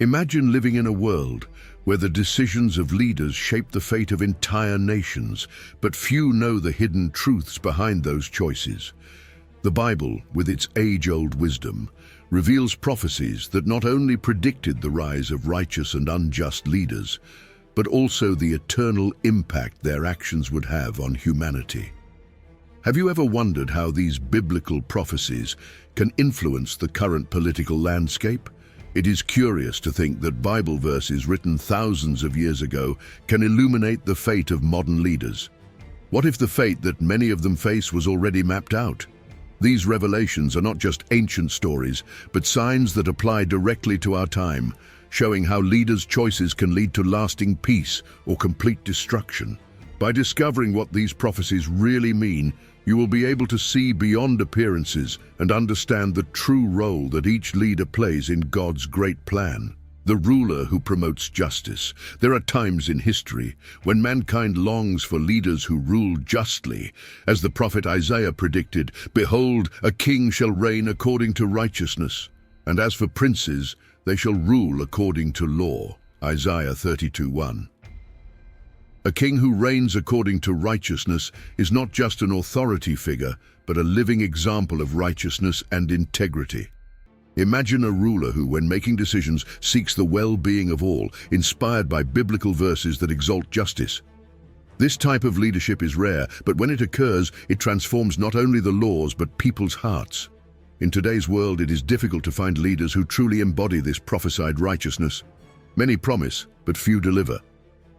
Imagine living in a world where the decisions of leaders shape the fate of entire nations, but few know the hidden truths behind those choices. The Bible, with its age-old wisdom, reveals prophecies that not only predicted the rise of righteous and unjust leaders, but also the eternal impact their actions would have on humanity. Have you ever wondered how these biblical prophecies can influence the current political landscape? It is curious to think that Bible verses written thousands of years ago can illuminate the fate of modern leaders. What if the fate that many of them face was already mapped out? These revelations are not just ancient stories, but signs that apply directly to our time, showing how leaders' choices can lead to lasting peace or complete destruction. By discovering what these prophecies really mean, you will be able to see beyond appearances and understand the true role that each leader plays in God's great plan. The ruler who promotes justice. There are times in history when mankind longs for leaders who rule justly. As the prophet Isaiah predicted, "Behold, a king shall reign according to righteousness, and as for princes, they shall rule according to law." Isaiah 32:1. A king who reigns according to righteousness is not just an authority figure, but a living example of righteousness and integrity. Imagine a ruler who, when making decisions, seeks the well-being of all, inspired by biblical verses that exalt justice. This type of leadership is rare, but when it occurs, it transforms not only the laws, but people's hearts. In today's world, it is difficult to find leaders who truly embody this prophesied righteousness. Many promise, but few deliver.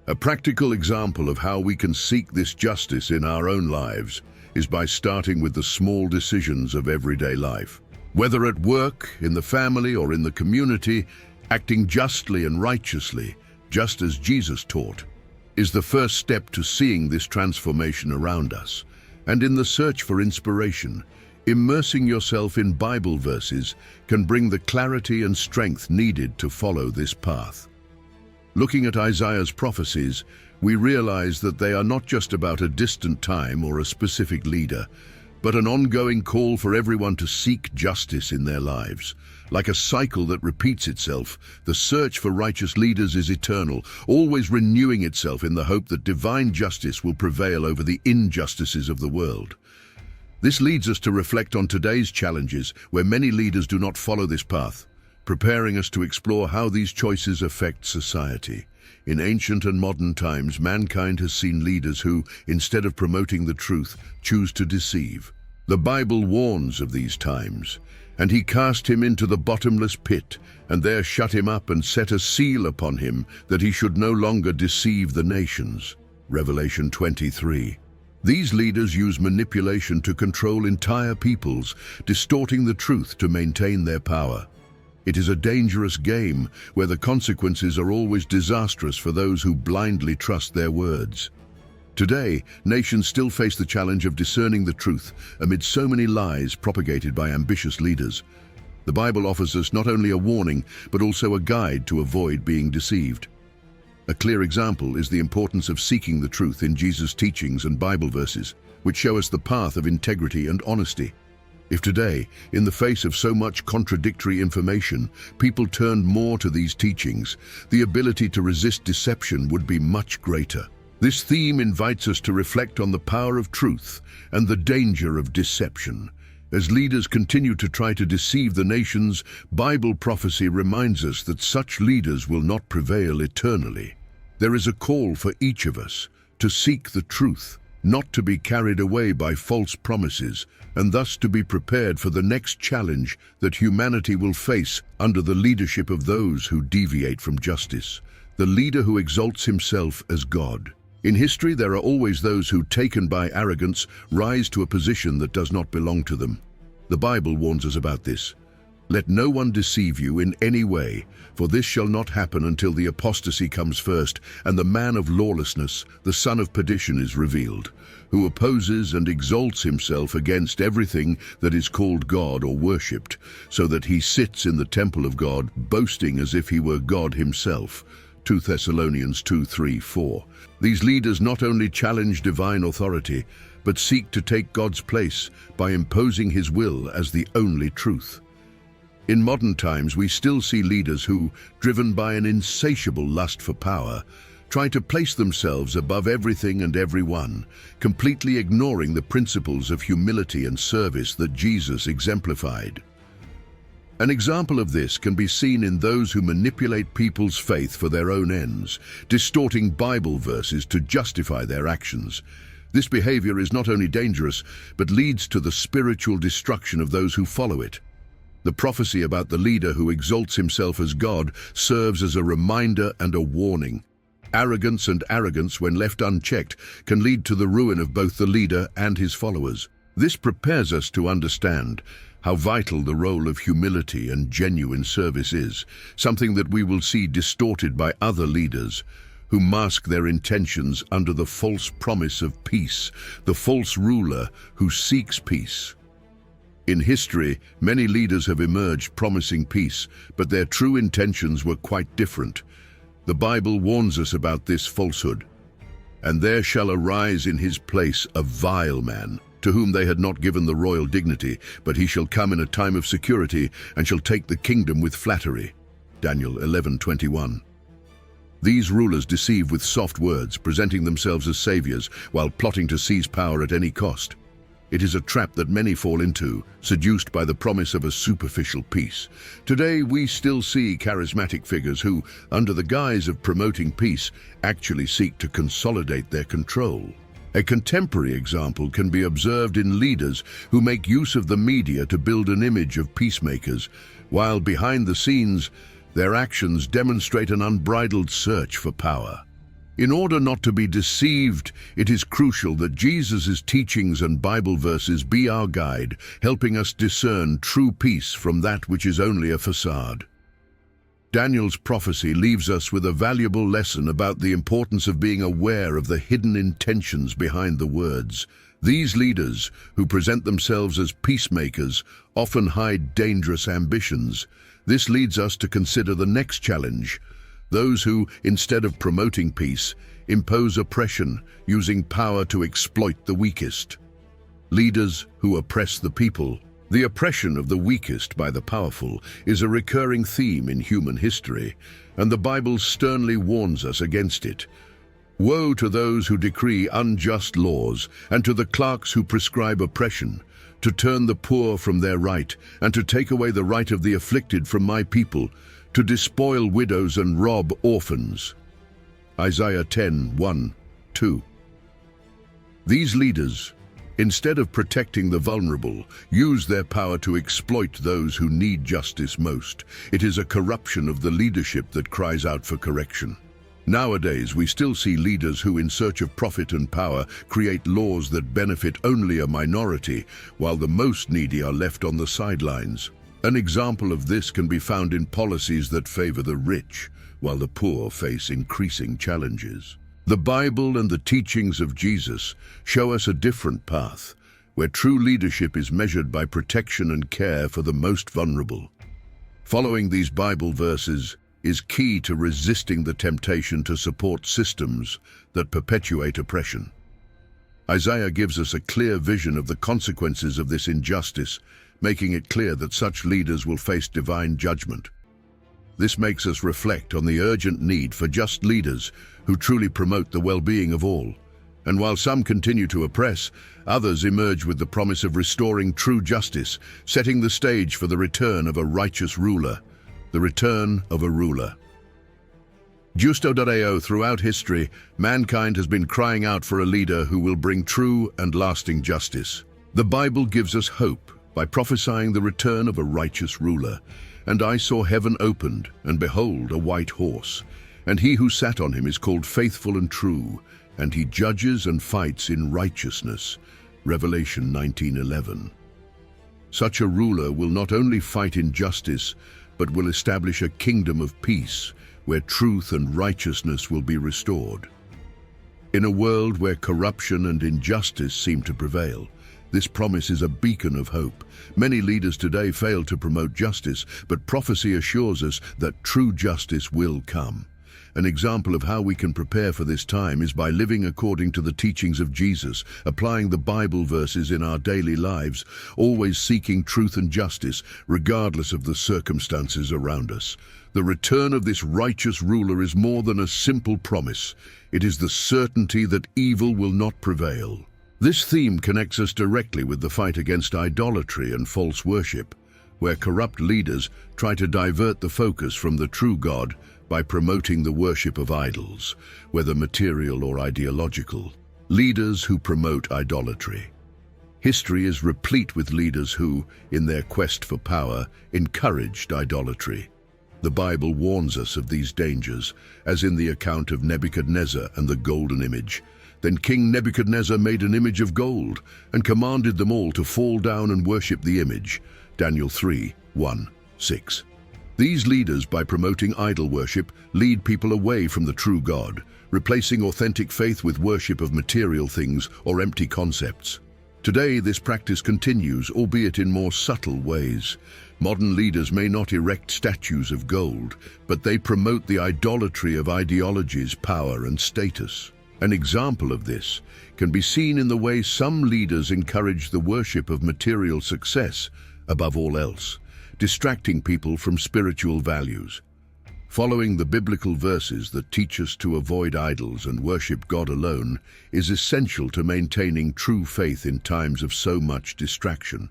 A practical example of how we can seek this justice in our own lives is by starting with the small decisions of everyday life. Whether at work, in the family, or in the community, acting justly and righteously, just as Jesus taught, is the first step to seeing this transformation around us. And in the search for inspiration, immersing yourself in Bible verses can bring the clarity and strength needed to follow this path. Looking at Isaiah's prophecies, we realize that they are not just about a distant time or a specific leader, but an ongoing call for everyone to seek justice in their lives. Like a cycle that repeats itself, the search for righteous leaders is eternal, always renewing itself in the hope that divine justice will prevail over the injustices of the world. This leads us to reflect on today's challenges, where many leaders do not follow this path, preparing us to explore how these choices affect society. In ancient and modern times, mankind has seen leaders who, instead of promoting the truth, choose to deceive. The Bible warns of these times. "And he cast him into the bottomless pit, and there shut him up and set a seal upon him, that he should no longer deceive the nations." Revelation 23. These leaders use manipulation to control entire peoples, distorting the truth to maintain their power. It is a dangerous game where the consequences are always disastrous for those who blindly trust their words. Today, nations still face the challenge of discerning the truth amid so many lies propagated by ambitious leaders. The Bible offers us not only a warning, but also a guide to avoid being deceived. A clear example is the importance of seeking the truth in Jesus' teachings and Bible verses, which show us the path of integrity and honesty. If today, in the face of so much contradictory information, people turned more to these teachings, the ability to resist deception would be much greater. This theme invites us to reflect on the power of truth and the danger of deception. As leaders continue to try to deceive the nations, Bible prophecy reminds us that such leaders will not prevail eternally. There is a call for each of us to seek the truth, not to be carried away by false promises, and thus to be prepared for the next challenge that humanity will face under the leadership of those who deviate from justice, the leader who exalts himself as God. In history, there are always those who, taken by arrogance, rise to a position that does not belong to them. The Bible warns us about this. "Let no one deceive you in any way, for this shall not happen until the apostasy comes first, and the man of lawlessness, the son of perdition, is revealed, who opposes and exalts himself against everything that is called God or worshipped, so that he sits in the temple of God, boasting as if he were God himself." 2 Thessalonians 2:3-4. These leaders not only challenge divine authority, but seek to take God's place by imposing his will as the only truth. In modern times, we still see leaders who, driven by an insatiable lust for power, try to place themselves above everything and everyone, completely ignoring the principles of humility and service that Jesus exemplified. An example of this can be seen in those who manipulate people's faith for their own ends, distorting Bible verses to justify their actions. This behavior is not only dangerous, but leads to the spiritual destruction of those who follow it. The prophecy about the leader who exalts himself as God serves as a reminder and a warning. Arrogance, when left unchecked, can lead to the ruin of both the leader and his followers. This prepares us to understand how vital the role of humility and genuine service is, something that we will see distorted by other leaders who mask their intentions under the false promise of peace, the false ruler who seeks peace. In history, many leaders have emerged promising peace, but their true intentions were quite different. The Bible warns us about this falsehood. "And there shall arise in his place a vile man, to whom they had not given the royal dignity, but he shall come in a time of security, and shall take the kingdom with flattery." Daniel 11:21. These rulers deceive with soft words, presenting themselves as saviors, while plotting to seize power at any cost. It is a trap that many fall into, seduced by the promise of a superficial peace. Today, we still see charismatic figures who, under the guise of promoting peace, actually seek to consolidate their control. A contemporary example can be observed in leaders who make use of the media to build an image of peacemakers, while behind the scenes, their actions demonstrate an unbridled search for power. In order not to be deceived, it is crucial that Jesus' teachings and Bible verses be our guide, helping us discern true peace from that which is only a facade. Daniel's prophecy leaves us with a valuable lesson about the importance of being aware of the hidden intentions behind the words. These leaders, who present themselves as peacemakers, often hide dangerous ambitions. This leads us to consider the next challenge: those who, instead of promoting peace, impose oppression, using power to exploit the weakest. Leaders who oppress the people. The oppression of the weakest by the powerful is a recurring theme in human history, and the Bible sternly warns us against it. Woe to those who decree unjust laws, and to the clerks who prescribe oppression, to turn the poor from their right, and to take away the right of the afflicted from my people, to despoil widows and rob orphans. Isaiah 10:1-2. These leaders, instead of protecting the vulnerable, use their power to exploit those who need justice most. It is a corruption of the leadership that cries out for correction. Nowadays, we still see leaders who, in search of profit and power, create laws that benefit only a minority, while the most needy are left on the sidelines. An example of this can be found in policies that favor the rich, while the poor face increasing challenges. The Bible and the teachings of Jesus show us a different path, where true leadership is measured by protection and care for the most vulnerable. Following these Bible verses is key to resisting the temptation to support systems that perpetuate oppression. Isaiah gives us a clear vision of the consequences of this injustice, making it clear that such leaders will face divine judgment. This makes us reflect on the urgent need for just leaders who truly promote the well-being of all. And while some continue to oppress, others emerge with the promise of restoring true justice, setting the stage for the return of a righteous ruler. The return of a ruler. Justo.ao, throughout history, mankind has been crying out for a leader who will bring true and lasting justice. The Bible gives us hope by prophesying the return of a righteous ruler. "And I saw heaven opened, and behold, a white horse. And he who sat on him is called Faithful and True, and he judges and fights in righteousness." Revelation 19:11. Such a ruler will not only fight in justice, but will establish a kingdom of peace, where truth and righteousness will be restored. In a world where corruption and injustice seem to prevail, this promise is a beacon of hope. Many leaders today fail to promote justice, but prophecy assures us that true justice will come. An example of how we can prepare for this time is by living according to the teachings of Jesus, applying the Bible verses in our daily lives, always seeking truth and justice, regardless of the circumstances around us. The return of this righteous ruler is more than a simple promise. It is the certainty that evil will not prevail. This theme connects us directly with the fight against idolatry and false worship, where corrupt leaders try to divert the focus from the true God by promoting the worship of idols, whether material or ideological. Leaders who promote idolatry. History is replete with leaders who, in their quest for power, encouraged idolatry. The Bible warns us of these dangers, as in the account of Nebuchadnezzar and the golden image. Then King Nebuchadnezzar made an image of gold and commanded them all to fall down and worship the image. Daniel 3:1-6. These leaders, by promoting idol worship, lead people away from the true God, replacing authentic faith with worship of material things or empty concepts. Today, this practice continues, albeit in more subtle ways. Modern leaders may not erect statues of gold, but they promote the idolatry of ideologies, power, and status. An example of this can be seen in the way some leaders encourage the worship of material success above all else, distracting people from spiritual values. Following the biblical verses that teach us to avoid idols and worship God alone is essential to maintaining true faith in times of so much distraction.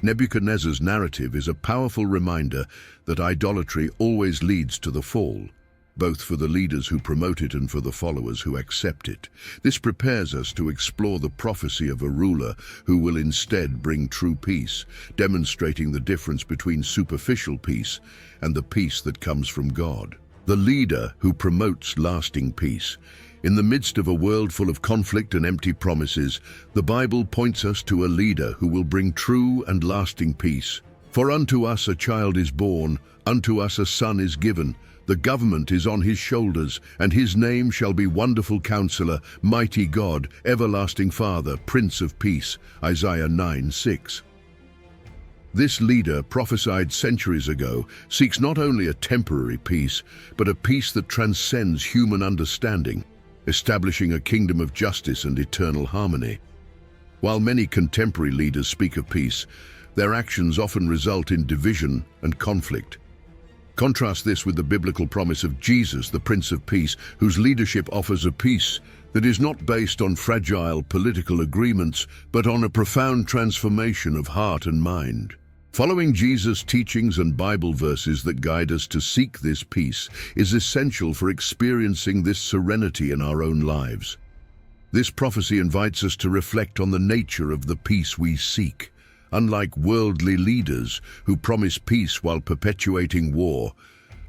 Nebuchadnezzar's narrative is a powerful reminder that idolatry always leads to the fall, both for the leaders who promote it and for the followers who accept it. This prepares us to explore the prophecy of a ruler who will instead bring true peace, demonstrating the difference between superficial peace and the peace that comes from God. The leader who promotes lasting peace. In the midst of a world full of conflict and empty promises, the Bible points us to a leader who will bring true and lasting peace. For unto us a child is born, unto us a son is given. The government is on his shoulders, and his name shall be Wonderful Counselor, Mighty God, Everlasting Father, Prince of Peace. Isaiah 9:6. This leader, prophesied centuries ago, seeks not only a temporary peace, but a peace that transcends human understanding, establishing a kingdom of justice and eternal harmony. While many contemporary leaders speak of peace, their actions often result in division and conflict. Contrast this with the biblical promise of Jesus, the Prince of Peace, whose leadership offers a peace that is not based on fragile political agreements, but on a profound transformation of heart and mind. Following Jesus' teachings and Bible verses that guide us to seek this peace is essential for experiencing this serenity in our own lives. This prophecy invites us to reflect on the nature of the peace we seek. Unlike worldly leaders who promise peace while perpetuating war,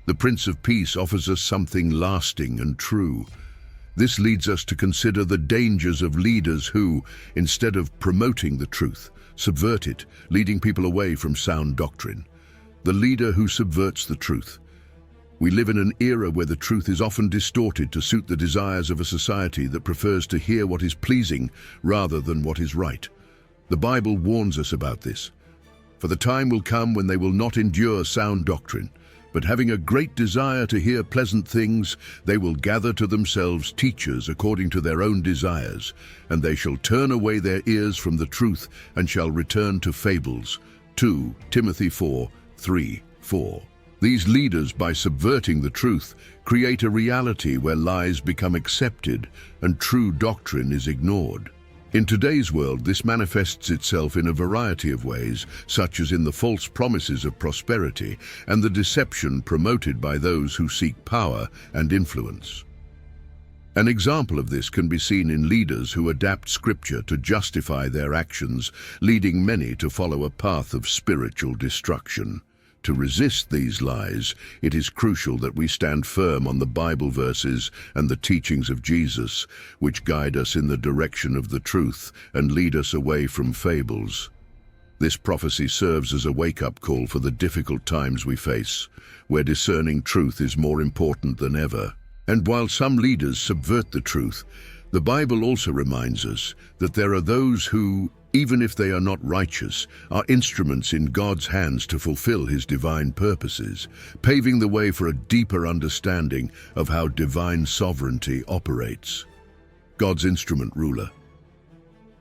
the Prince of Peace offers us something lasting and true. This leads us to consider the dangers of leaders who, instead of promoting the truth, subvert it, leading people away from sound doctrine. The leader who subverts the truth. We live in an era where the truth is often distorted to suit the desires of a society that prefers to hear what is pleasing rather than what is right. The Bible warns us about this. For the time will come when they will not endure sound doctrine, but having a great desire to hear pleasant things, they will gather to themselves teachers according to their own desires, and they shall turn away their ears from the truth and shall return to fables. 2 Timothy 4:3-4. These leaders, by subverting the truth, create a reality where lies become accepted and true doctrine is ignored. In today's world, this manifests itself in a variety of ways, such as in the false promises of prosperity and the deception promoted by those who seek power and influence. An example of this can be seen in leaders who adapt scripture to justify their actions, leading many to follow a path of spiritual destruction. To resist these lies, it is crucial that we stand firm on the Bible verses and the teachings of Jesus, which guide us in the direction of the truth and lead us away from fables. This prophecy serves as a wake-up call for the difficult times we face, where discerning truth is more important than ever. And while some leaders subvert the truth, The Bible also reminds us that there are those who, even if they are not righteous, are instruments in God's hands to fulfill His divine purposes, paving the way for a deeper understanding of how divine sovereignty operates. God's instrument ruler.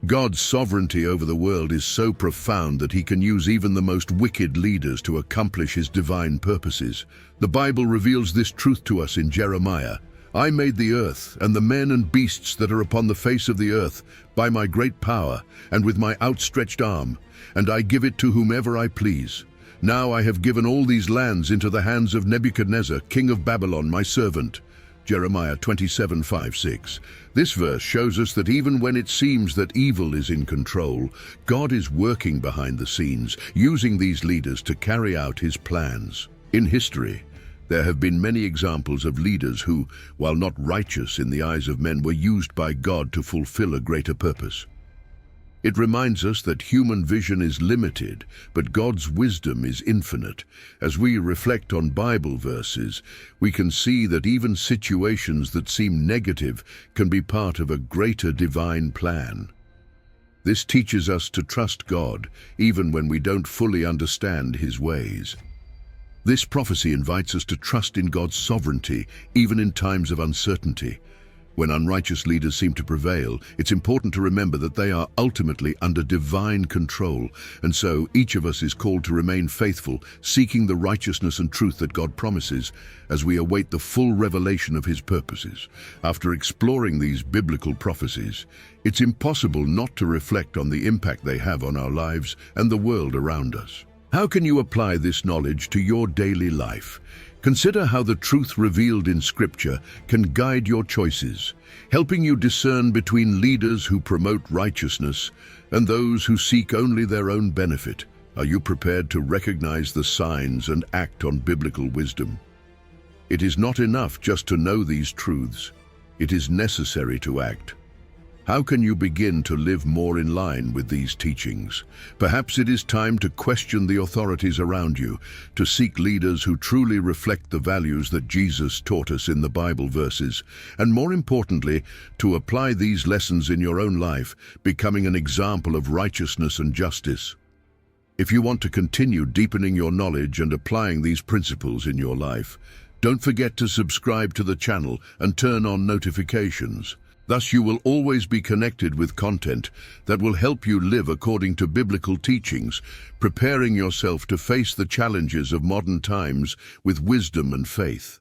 God's sovereignty over the world is so profound that He can use even the most wicked leaders to accomplish His divine purposes. The Bible reveals this truth to us in Jeremiah. I made the earth and the men and beasts that are upon the face of the earth by my great power and with my outstretched arm, and I give it to whomever I please. Now I have given all these lands into the hands of Nebuchadnezzar, king of Babylon, my servant. Jeremiah 27:5-6. This verse shows us that even when it seems that evil is in control, God is working behind the scenes, using these leaders to carry out His plans. In history, there have been many examples of leaders who, while not righteous in the eyes of men, were used by God to fulfill a greater purpose. It reminds us that human vision is limited, but God's wisdom is infinite. As we reflect on Bible verses, we can see that even situations that seem negative can be part of a greater divine plan. This teaches us to trust God, even when we don't fully understand His ways. This prophecy invites us to trust in God's sovereignty, even in times of uncertainty. When unrighteous leaders seem to prevail, it's important to remember that they are ultimately under divine control, and so each of us is called to remain faithful, seeking the righteousness and truth that God promises as we await the full revelation of His purposes. After exploring these biblical prophecies, it's impossible not to reflect on the impact they have on our lives and the world around us. How can you apply this knowledge to your daily life? Consider how the truth revealed in Scripture can guide your choices, helping you discern between leaders who promote righteousness and those who seek only their own benefit. Are you prepared to recognize the signs and act on biblical wisdom? It is not enough just to know these truths. It is necessary to act. How can you begin to live more in line with these teachings? Perhaps it is time to question the authorities around you, to seek leaders who truly reflect the values that Jesus taught us in the Bible verses, and more importantly, to apply these lessons in your own life, becoming an example of righteousness and justice. If you want to continue deepening your knowledge and applying these principles in your life, don't forget to subscribe to the channel and turn on notifications. Thus you will always be connected with content that will help you live according to biblical teachings, preparing yourself to face the challenges of modern times with wisdom and faith.